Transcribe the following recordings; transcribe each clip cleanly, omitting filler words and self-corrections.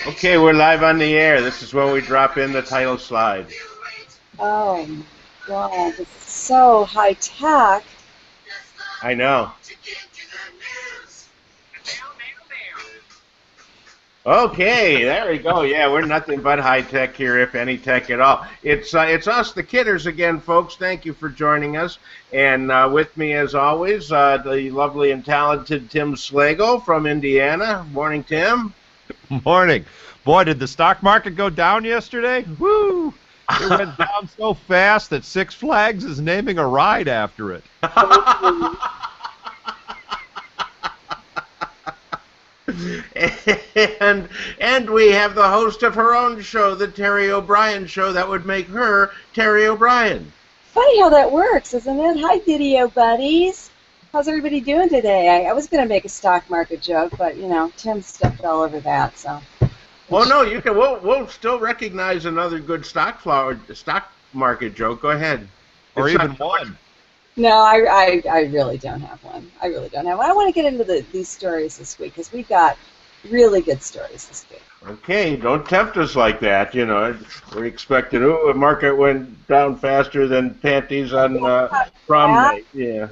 Okay, we're live on the air. This is when we drop in the title slide. Oh my God, this is so high tech. I know. Okay, there we go. Yeah, we're nothing but high tech here, if any tech at all. It's us, the Kidders, again, folks. Thank you for joining us. And with me, as always, the lovely and talented Tim Slagle from Indiana. Morning, Tim. Morning. Boy, did the stock market go down yesterday? Woo! It went down so fast that Six Flags is naming a ride after it. and we have the host of her own show, the Teri O'Brien Show. That would make her Teri O'Brien. Funny how that works, isn't it? Hi, video buddies. How's everybody doing today? I was going to make a stock market joke, but, you know, Tim stepped all over that, so. Well, no, you can. We'll still recognize another good stock market joke. Go ahead. Or even one. No, I really don't have one. I really don't have one. I want to get into these stories this week because we've got really good stories this week. Okay, don't tempt us like that. You know, we expected. Oh, the market went down faster than panties on prom night. Yeah.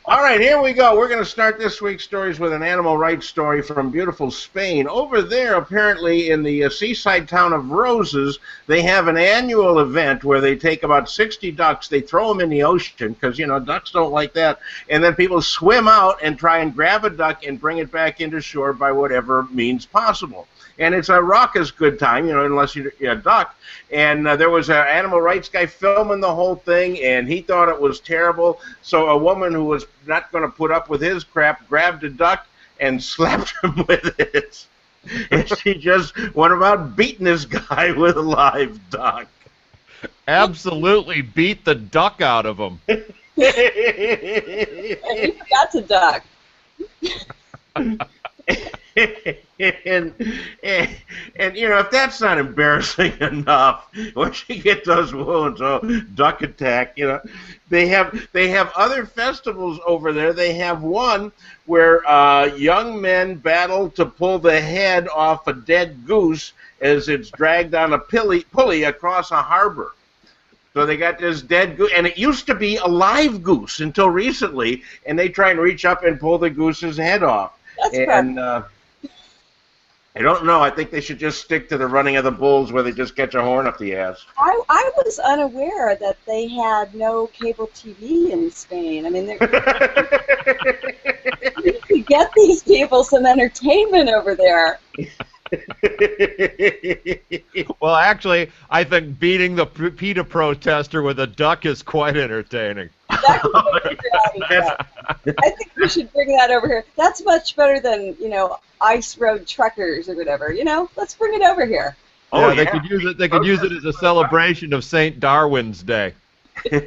All right, here we go. We're going to start this week's stories with an animal rights story from beautiful Spain. Over there, apparently, in the seaside town of Roses, they have an annual event where they take about 60 ducks, they throw them in the ocean, because, you know, ducks don't like that, and then people swim out and try and grab a duck and bring it back into shore by whatever means possible. And it's a raucous good time, you know, unless you're a duck. And there was an animal rights guy filming the whole thing, and he thought it was terrible. So a woman who was not going to put up with his crap grabbed a duck and slapped him with it. And she just went about beating this guy with a live duck. Absolutely beat the duck out of him. And you forgot to duck. and you know, if that's not embarrassing enough, once you get those wounds, oh, duck attack, you know, they have other festivals over there. They have one where young men battle to pull the head off a dead goose as it's dragged on a pulley across a harbor. So they got this dead goose, and it used to be a live goose until recently, and they try and reach up and pull the goose's head off. That's and I don't know. I think they should just stick to the running of the bulls where they just catch a horn up the ass. I was unaware that they had no cable TV in Spain. I mean, you could get these people some entertainment over there. Well, actually, I think beating the PETA protester with a duck is quite entertaining. I think we should bring that over here. That's much better than, you know, ice road truckers or whatever. You know, let's bring it over here. Oh, yeah, they could use it. They could use it as a celebration of St. Darwin's Day. and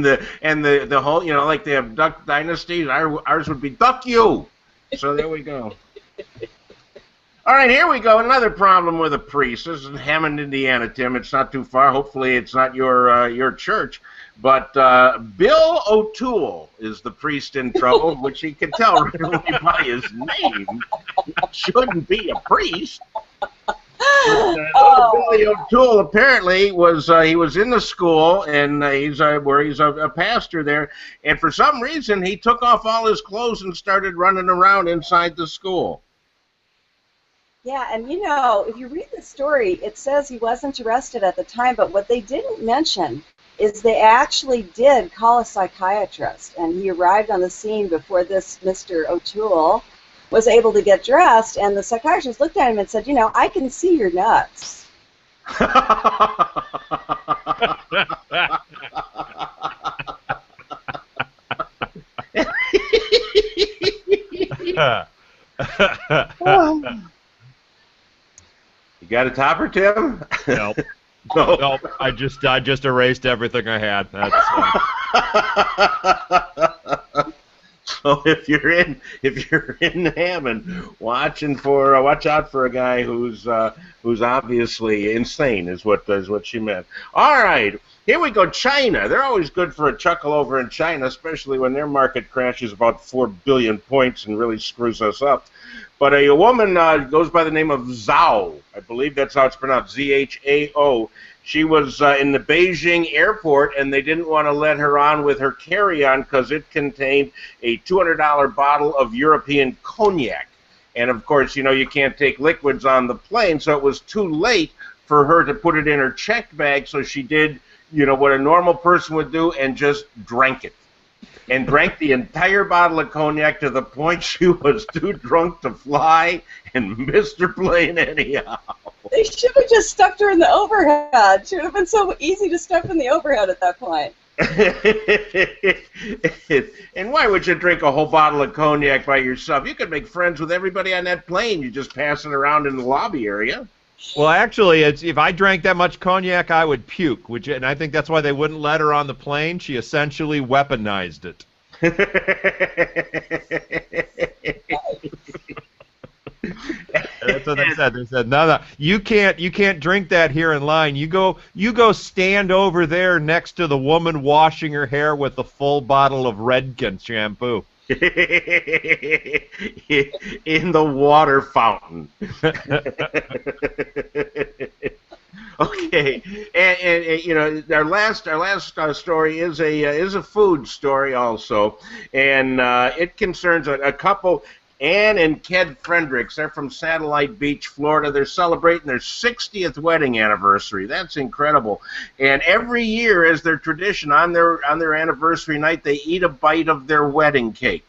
the whole, you know, like they have duck dynasties. Ours would be duck you. So there we go. All right, here we go. Another problem with a priest. This is in Hammond, Indiana, Tim. It's not too far. Hopefully, it's not your church. But Bill O'Toole is the priest in trouble, which you can tell right away by his name. He shouldn't be a priest. Billy O'Toole apparently was he was in the school, and he's a pastor there, and for some reason he took off all his clothes and started running around inside the school. Yeah, and you know, if you read the story, it says he wasn't arrested at the time, but what they didn't mention is they actually did call a psychiatrist, and he arrived on the scene before this Mr. O'Toole was able to get dressed, and the psychiatrist looked at him and said, you know, I can see your nuts. You got a topper, Tim? Nope. No. Nope. I just erased everything I had. That's, So if you're in Hammond, watch out for a guy who's obviously insane is what she meant. All right. Here we go, China. They're always good for a chuckle over in China, especially when their market crashes about 4 billion points and really screws us up. But a woman goes by the name of Zhao. I believe that's how it's pronounced, Z-H-A-O. She was in the Beijing airport, and they didn't want to let her on with her carry-on because it contained a $200 bottle of European cognac. And, of course, you know, you can't take liquids on the plane, so it was too late for her to put it in her checked bag, so she did, you know, what a normal person would do and just drank it. And drank the entire bottle of cognac to the point she was too drunk to fly and missed her plane anyhow. They should have just stuffed her in the overhead. Should have been so easy to stuff in the overhead at that point. And why would you drink a whole bottle of cognac by yourself? You could make friends with everybody on that plane. You just pass it around in the lobby area. Well, actually, if I drank that much cognac, I would puke. And I think that's why they wouldn't let her on the plane. She essentially weaponized it. That's what they said. They said, no, you can't drink that here in line. You go stand over there next to the woman washing her hair with the full bottle of Redken shampoo. In the water fountain. Okay, and you know, our last story is a food story also, and it concerns a couple. Ann and Ked Fredericks. They're from Satellite Beach, Florida. They're celebrating their 60th wedding anniversary. That's incredible. And every year, as their tradition, on their anniversary night, they eat a bite of their wedding cake,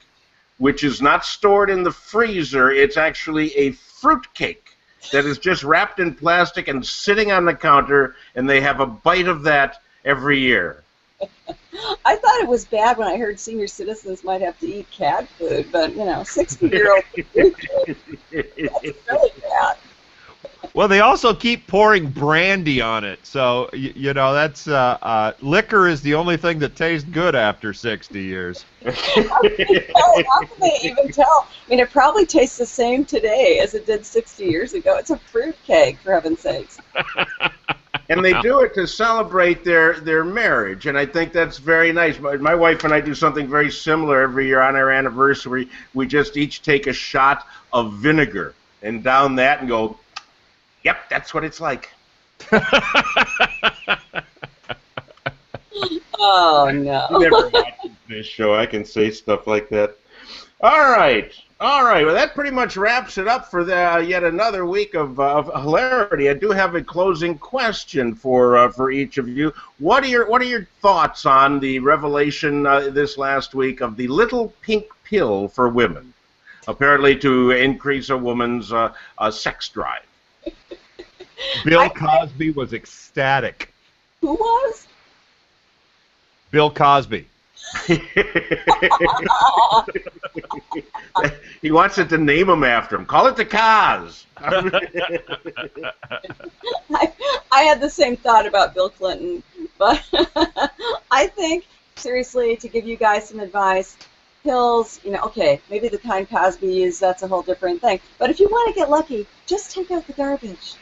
which is not stored in the freezer. It's actually a fruit cake that is just wrapped in plastic and sitting on the counter, and they have a bite of that every year. I thought it was bad when I heard senior citizens might have to eat cat food, but, you know, 60-year-old food, that's really bad. Well, they also keep pouring brandy on it, so, you know, that's liquor is the only thing that tastes good after 60 years. How can they even tell? I mean, it probably tastes the same today as it did 60 years ago. It's a fruit cake, for heaven's sakes. And they do it to celebrate their marriage, and I think that's very nice. My wife and I do something very similar every year on our anniversary. We just each take a shot of vinegar and down that and go, yep, that's what it's like. Oh, no. You never watched this show. I can say stuff like that. All right. Well, that pretty much wraps it up for yet another week of hilarity. I do have a closing question for each of you. What are your thoughts on the revelation this last week of the little pink pill for women, apparently to increase a woman's sex drive? Bill Cosby was ecstatic. Who was? Bill Cosby. He wants it to name him after him. Call it the Cos. I had the same thought about Bill Clinton, but I think, seriously, to give you guys some advice, pills, you know, okay, maybe the kind Cosby used, that's a whole different thing. But if you want to get lucky, just take out the garbage.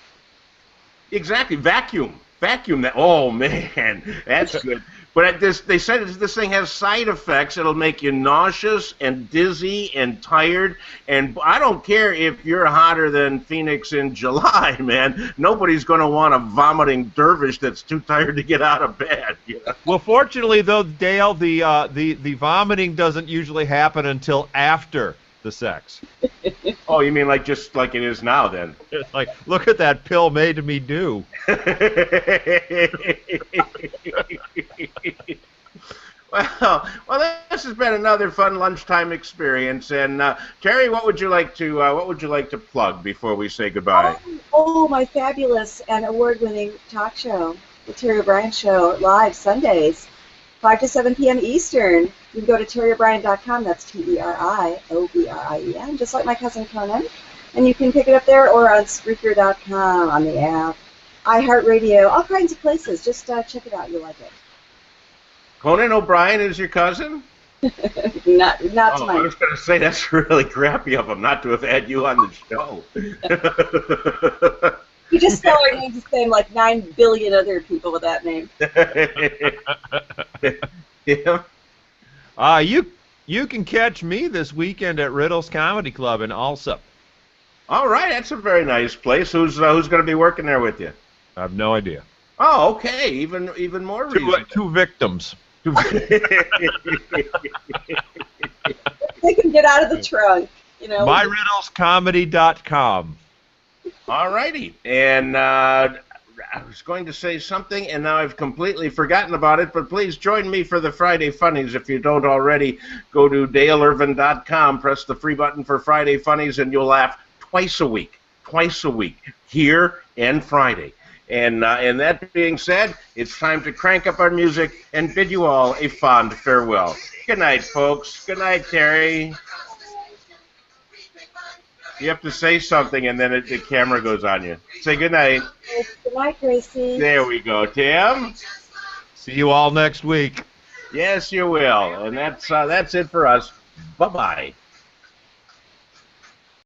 Exactly. Vacuum that. Oh, man, that's good. But they said this thing has side effects. It'll make you nauseous and dizzy and tired. And I don't care if you're hotter than Phoenix in July, man. Nobody's going to want a vomiting dervish that's too tired to get out of bed. You know? Well, fortunately, though, Dale, the vomiting doesn't usually happen until after the sex. Oh, you mean like just like it is now, then? Like, look at that pill made me do. Well, this has been another fun lunchtime experience. And Teri, what would you like to plug before we say goodbye? Oh, my fabulous and award-winning talk show, the Teri O'Brien Show, live Sundays, 5 to 7 p.m. Eastern. You can go to TeriO'Brien.com. That's TeriO'Brien, just like my cousin Conan. And you can pick it up there or on Spreaker.com, on the app, iHeartRadio, all kinds of places. Just check it out. You'll like it. Conan O'Brien is your cousin? Not to my... I was going to say, that's really crappy of him not to have had you on the show. You just spell our name the same like 9 billion other people with that name. Yeah. You can catch me this weekend at Riddle's Comedy Club in Alsop. All right, that's a very nice place. Who's going to be working there with you? I have no idea. Oh, okay. Even more reason. Two victims. They can get out of the trunk, you know. MyRiddlesComedy.com. All righty. And I was going to say something, and now I've completely forgotten about it, but please join me for the Friday Funnies. If you don't already, go to DaleIrvin.com, press the free button for Friday Funnies, and you'll laugh twice a week, here and Friday. And that being said, it's time to crank up our music and bid you all a fond farewell. Good night, folks. Good night, Teri. You have to say something, and then the camera goes on you. Say good night. Good night, Gracie. There we go, Tim. See you all next week. Yes, you will. And that's it for us. Bye-bye.